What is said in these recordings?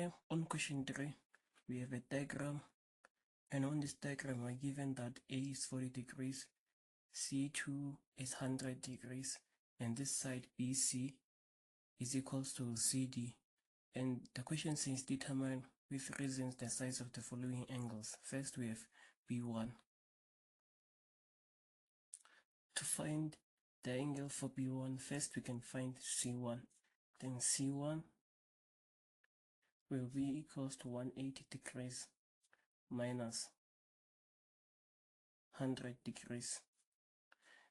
Here on question 3, we have a diagram, and on this diagram we're given that A is 40 degrees, C2 is 100 degrees, and this side BC is equals to CD. And the question says determine with reasons the size of the following angles. First we have B1. To find the angle for B1, first we can find C1. Then C1 will be equals to 180 degrees minus 100 degrees.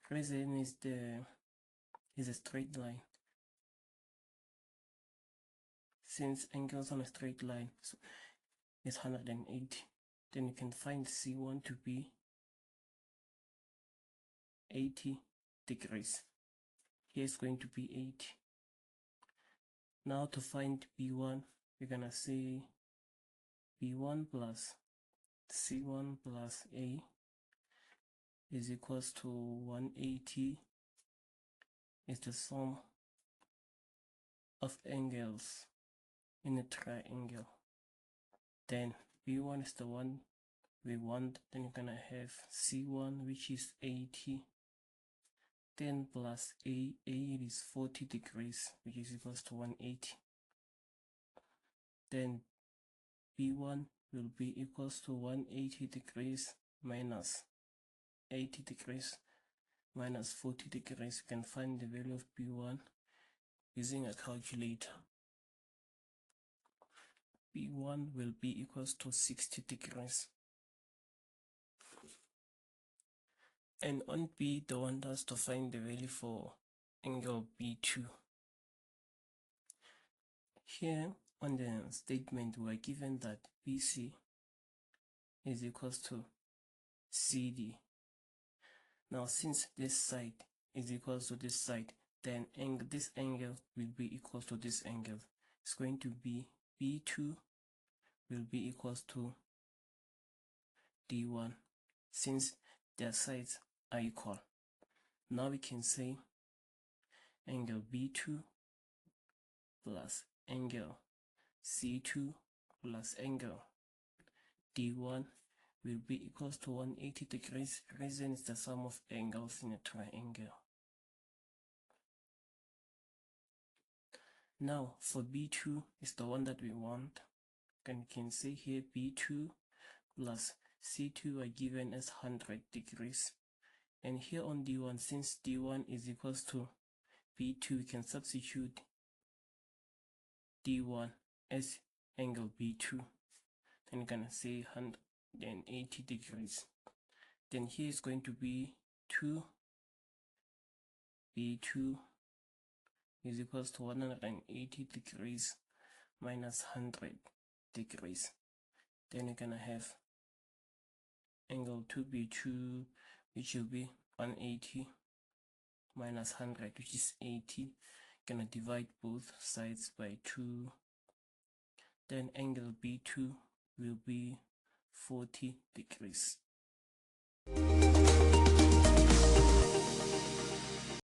Reason is a straight line. Since angles on a straight line is 180, then you can find C1 to be 80 degrees. Here is going to be 80. Now to find B1, we're gonna say B1 plus C1 plus A is equals to 180 is the sum of angles in a triangle. Then B1 is the one we want, then you're gonna have C1, which is 80, then plus A is 40 degrees, which is equals to 180. Then B1 will be equals to 180 degrees minus 80 degrees minus 40 degrees. You can find the value of B1 using a calculator. B1 will be equals to 60 degrees. And on B, they want us to find the value for angle B2. Here on the statement, we are given that BC is equals to CD. Now, since this side is equals to this side, then this angle will be equal to this angle. It's going to be B2 will be equals to D1, since their sides are equal. Now we can say angle B2 plus angle C2 plus angle D1 will be equals to 180 degrees. Reason is the sum of angles in a triangle. Now for B2 is the one that we want, and you can say here B2 plus C2 are given as 100 degrees. And here on D1, since D1 is equals to B2, we can substitute D1 as angle B2. Then you're gonna say 180 degrees. Then here is going to be 2 B2 is equals to 180 degrees minus 100 degrees. Then you're gonna have angle 2B2, which will be 180 minus 100, which is 80. Gonna divide both sides by 2. Then angle B2 will be 40 degrees.